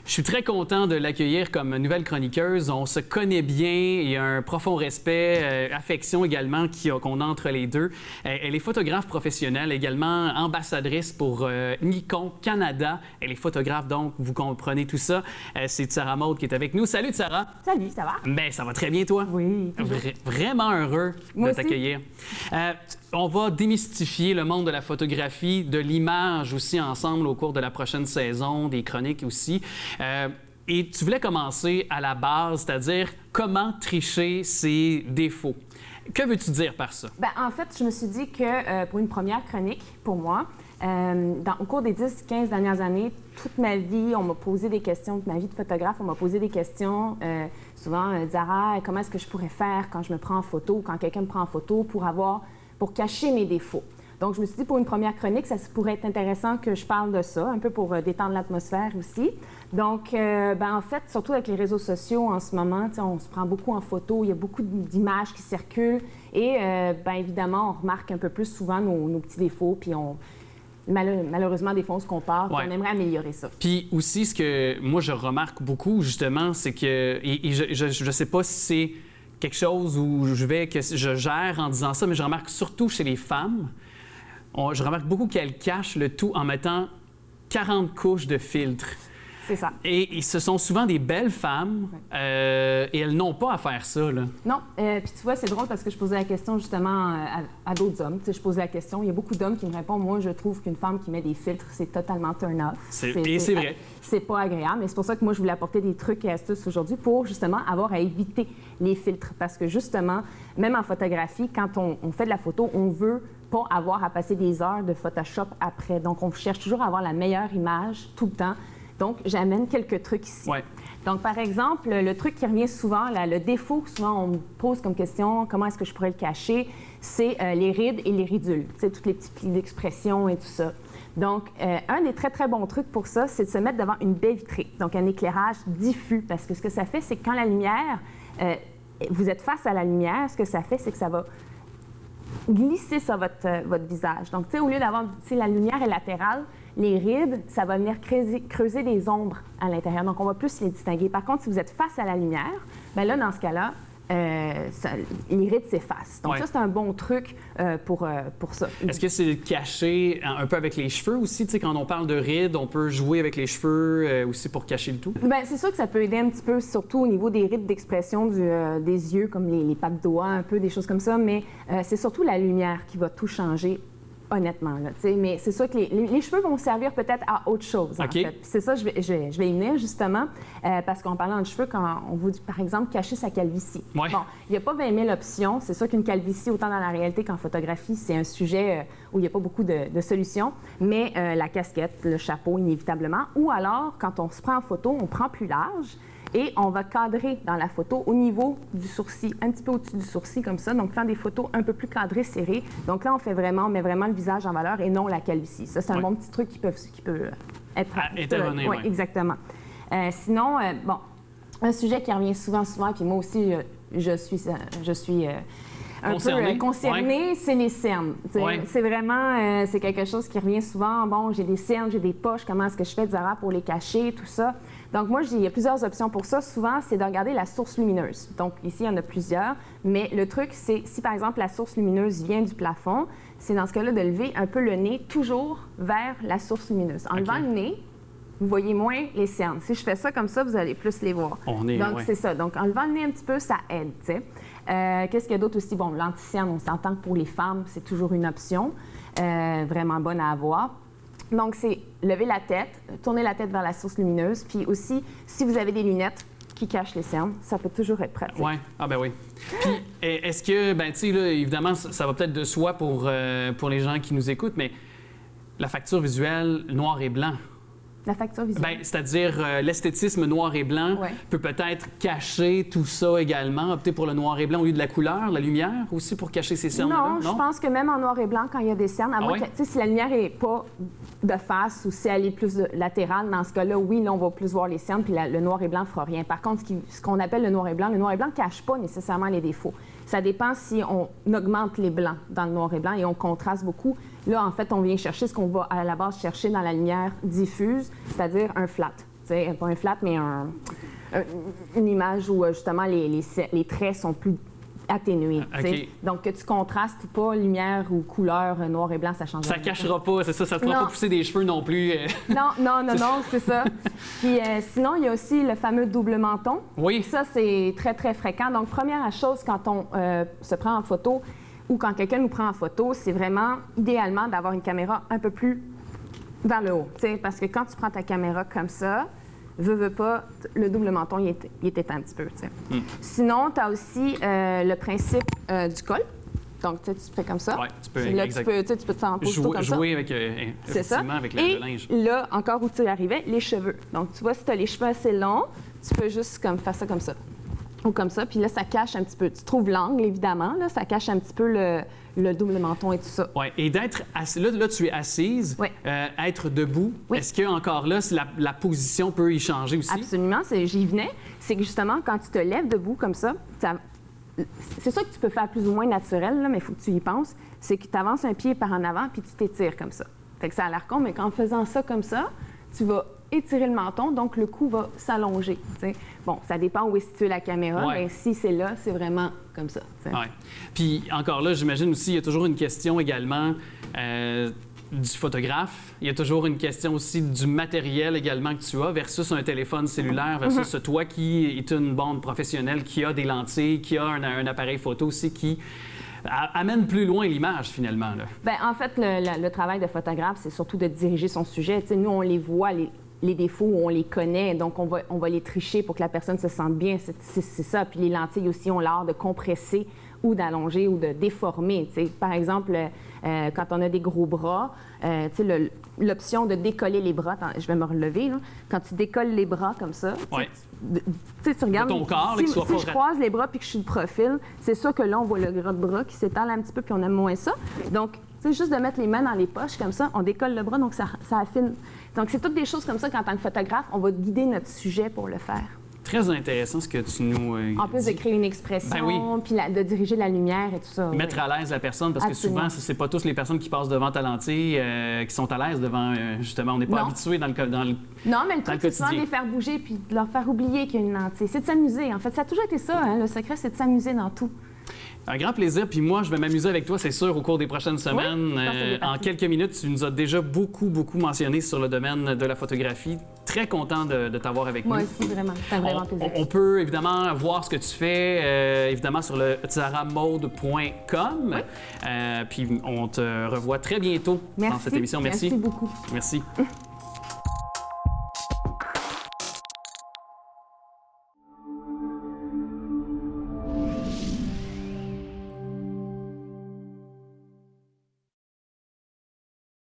Je suis très content de l'accueillir comme nouvelle chroniqueuse. On se connaît bien, il y a un profond respect, affection également qu'on a entre les deux. Elle est photographe professionnelle, également ambassadrice pour Nikon Canada. Elle est photographe, donc vous comprenez tout ça. C'est Sarah Maud qui est avec nous. Salut Sarah! Salut, ça va? Bien, ça va très bien toi? Oui. Vraiment heureux de t'accueillir. On va démystifier le monde de la photographie, de l'image aussi ensemble au cours de la prochaine saison, des chroniques aussi. Et tu voulais commencer à la base, c'est-à-dire comment tricher ses défauts. Que veux-tu dire par ça? Bien, en fait, je me suis dit que pour une première chronique, pour moi, au cours des 10-15 dernières années, toute ma vie, on m'a posé des questions, toute ma vie de photographe, on m'a posé des questions, souvent, Zara, comment est-ce que je pourrais faire quand je me prends en photo, quand quelqu'un me prend en photo pour cacher mes défauts. Donc, je me suis dit, pour une première chronique, ça pourrait être intéressant que je parle de ça, un peu pour détendre l'atmosphère aussi. Donc, en fait, surtout avec les réseaux sociaux en ce moment, on se prend beaucoup en photo, il y a beaucoup d'images qui circulent et, évidemment, on remarque un peu plus souvent nos petits défauts, puis malheureusement, des fois, on se compare, puis on aimerait améliorer ça. Puis aussi, ce que moi, je remarque beaucoup, justement, c'est que, et je ne sais pas si c'est quelque chose où que je gère en disant ça, mais je remarque surtout chez les femmes, je remarque beaucoup qu'elles cachent le tout en mettant 40 couches de filtres. C'est ça. Et ce sont souvent des belles femmes et elles n'ont pas à faire ça, là. Non. Puis tu vois, c'est drôle parce que je posais la question justement à d'autres hommes. Tu sais, je posais la question, il y a beaucoup d'hommes qui me répondent, moi, je trouve qu'une femme qui met des filtres, c'est totalement turn-off. C'est vrai. C'est pas agréable. Et c'est pour ça que moi, je voulais apporter des trucs et astuces aujourd'hui pour justement avoir à éviter les filtres. Parce que justement, même en photographie, quand on fait de la photo, on veut pas avoir à passer des heures de Photoshop après. Donc, on cherche toujours à avoir la meilleure image tout le temps. Donc, j'amène quelques trucs ici. Ouais. Donc, par exemple, le truc qui revient souvent, le défaut que souvent on me pose comme question, comment est-ce que je pourrais le cacher, c'est les rides et les ridules, tu sais, tous les petits plis d'expression et tout ça. Donc, un des très, très bons trucs pour ça, c'est de se mettre devant une baie vitrée, donc un éclairage diffus, parce que ce que ça fait, c'est que quand la lumière, vous êtes face à la lumière, ce que ça fait, c'est que ça va glisser sur votre visage. Donc, tu sais, au lieu d'avoir, tu sais, la lumière est latérale, les rides, ça va venir creuser des ombres à l'intérieur. Donc, on va plus les distinguer. Par contre, si vous êtes face à la lumière, bien là, dans ce cas-là, les rides s'effacent. Donc, ça, c'est un bon truc pour ça. Est-ce que c'est caché un peu avec les cheveux aussi? Tu sais, quand on parle de rides, on peut jouer avec les cheveux aussi pour cacher le tout? Bien, c'est sûr que ça peut aider un petit peu, surtout au niveau des rides d'expression des yeux, comme les pattes doigts, un peu, des choses comme ça. Mais c'est surtout la lumière qui va tout changer. Honnêtement, là, tu sais, mais c'est sûr que les cheveux vont servir peut-être à autre chose, en fait. C'est ça, je vais y venir, justement, parce qu'en parlant de cheveux, quand on vous dit, par exemple, cacher sa calvitie. Ouais. Bon, il n'y a pas 20 000 options. C'est sûr qu'une calvitie, autant dans la réalité qu'en photographie, c'est un sujet où il n'y a pas beaucoup de solutions, mais la casquette, le chapeau, inévitablement, ou alors, quand on se prend en photo, on prend plus large, et on va cadrer dans la photo au niveau du sourcil, un petit peu au-dessus du sourcil comme ça, donc faire des photos un peu plus cadrées, serrées. Donc là, on met vraiment le visage en valeur et non la calvitie. Ça, c'est un bon petit truc qui peut être... intervenir, oui, exactement. Sinon, un sujet qui revient souvent, puis moi aussi, je suis un peu concernée, c'est les cernes. C'est vraiment, c'est quelque chose qui revient souvent. Bon, j'ai des cernes, j'ai des poches, comment est-ce que je fais, Zara, pour les cacher, tout ça. Donc moi, il y a plusieurs options pour ça. Souvent, c'est de regarder la source lumineuse. Donc ici, il y en a plusieurs. Mais le truc, c'est si par exemple la source lumineuse vient du plafond, c'est dans ce cas-là de lever un peu le nez toujours vers la source lumineuse. En levant le nez, vous voyez moins les cernes. Si je fais ça comme ça, vous allez plus les voir. Donc c'est ça. Donc en levant le nez un petit peu, ça aide, tu sais. Qu'est-ce qu'il y a d'autre aussi? Bon, l'anti-cerne, on s'entend que pour les femmes, c'est toujours une option vraiment bonne à avoir. Donc, c'est lever la tête, tourner la tête vers la source lumineuse, puis aussi, si vous avez des lunettes qui cachent les cernes, ça peut toujours être pratique. Oui, ah ben oui. Puis, est-ce que, ben tu sais, là, évidemment, ça va peut-être de soi pour les gens qui nous écoutent, mais la facture visuelle noir et blanc, La facture visuelle. Bien, c'est-à-dire l'esthétisme noir et blanc peut peut-être cacher tout ça également, opter pour le noir et blanc au lieu de la couleur, la lumière aussi pour cacher ces cernes-là? Non, je pense que même en noir et blanc, quand il y a des cernes, à moins que, tu sais, si la lumière n'est pas de face ou si elle est plus latérale, dans ce cas-là, oui, là, on va plus voir les cernes, puis le noir et blanc ne fera rien. Par contre, ce qu'on appelle le noir et blanc ne cache pas nécessairement les défauts. Ça dépend si on augmente les blancs dans le noir et blanc et on contraste beaucoup. Là, en fait, on vient chercher ce qu'on va à la base chercher dans la lumière diffuse, c'est-à-dire un flat. pas un flat, mais une image où justement les traits sont plus atténués. Okay. Donc, que tu contrastes pas lumière ou couleur noir et blanc, ça change. Ça cachera pas, c'est ça, ça te fera pas pousser des cheveux non plus. Non, c'est ça. Puis sinon, il y a aussi le fameux double menton. Oui. Ça, c'est très, très fréquent. Donc, première chose, quand on se prend en photo ou quand quelqu'un nous prend en photo, c'est vraiment idéalement d'avoir une caméra un peu plus vers le haut. Parce que quand tu prends ta caméra comme ça, veux pas, le double menton, il est éteint un petit peu. Sinon, tu as aussi le principe du col. Donc, tu fais comme ça. Oui, tu peux, là, tu peux te faire en pose comme ça. Jouer avec, avec le linge. Et là, encore où tu arrivais, les cheveux. Donc, tu vois, si tu as les cheveux assez longs, tu peux juste faire ça comme ça. Ou comme ça. Puis là, ça cache un petit peu. Tu trouves l'angle, évidemment. Là, ça cache un petit peu le double menton et tout ça. Oui. Et d'être là, tu es assise. Oui. Être debout. Oui. Est-ce que encore là, la position peut y changer aussi? Absolument. J'y venais. C'est que justement, quand tu te lèves debout comme ça, c'est ça que tu peux faire plus ou moins naturel, là, mais il faut que tu y penses. C'est que tu avances un pied par en avant puis tu t'étires comme ça. Fait que ça a l'air con, mais en faisant ça comme ça, tu vas étirer le menton, donc le cou va s'allonger. Bon, ça dépend où est située la caméra, mais si c'est là, c'est vraiment comme ça. Oui. Puis encore là, j'imagine aussi, il y a toujours une question également du photographe. Il y a toujours une question aussi du matériel également que tu as versus un téléphone cellulaire, versus toi qui est une bande professionnelle, qui a des lentilles, qui a un appareil photo aussi, qui amène plus loin l'image, finalement. Là. Bien, en fait, le travail de photographe, c'est surtout de diriger son sujet. Nous, on les voit, les défauts, on les connaît, donc on va les tricher pour que la personne se sente bien. C'est ça. Puis les lentilles aussi ont l'art de compresser ou d'allonger ou de déformer. Par exemple, quand on a des gros bras, l'option de décoller les bras, je vais me relever, là. Quand tu décolles les bras comme ça, tu regardes, ton corps, si je croise les bras puis que je suis de profil, c'est sûr que là, on voit le gras de bras qui s'étale un petit peu puis on aime moins ça. Donc, juste de mettre les mains dans les poches comme ça, on décolle le bras, donc ça affine. Donc, c'est toutes des choses comme ça qu'en tant que photographe, on va guider notre sujet pour le faire. Très intéressant ce que tu nous en plus dis. de créer une expression, puis de diriger la lumière et tout ça. Mettre à l'aise la personne, parce Absolument. que souvent, c'est pas tous les personnes qui passent devant ta lentille qui sont à l'aise devant, justement, on n'est pas habitué dans le Non, mais le truc, c'est souvent de les faire bouger puis de leur faire oublier qu'il y a une lentille. C'est de s'amuser. En fait, ça a toujours été ça, hein, le secret, c'est de s'amuser dans tout. Un grand plaisir. Puis moi, je vais m'amuser avec toi, c'est sûr, au cours des prochaines semaines. En quelques minutes, tu nous as déjà beaucoup mentionné sur le domaine de la photographie. Très content de t'avoir avec nous. Moi aussi, vraiment. C'est vraiment plaisir. On peut évidemment voir ce que tu fais, évidemment, sur le tsaramode.com. Puis on te revoit très bientôt dans cette émission. Merci. Merci beaucoup. Merci.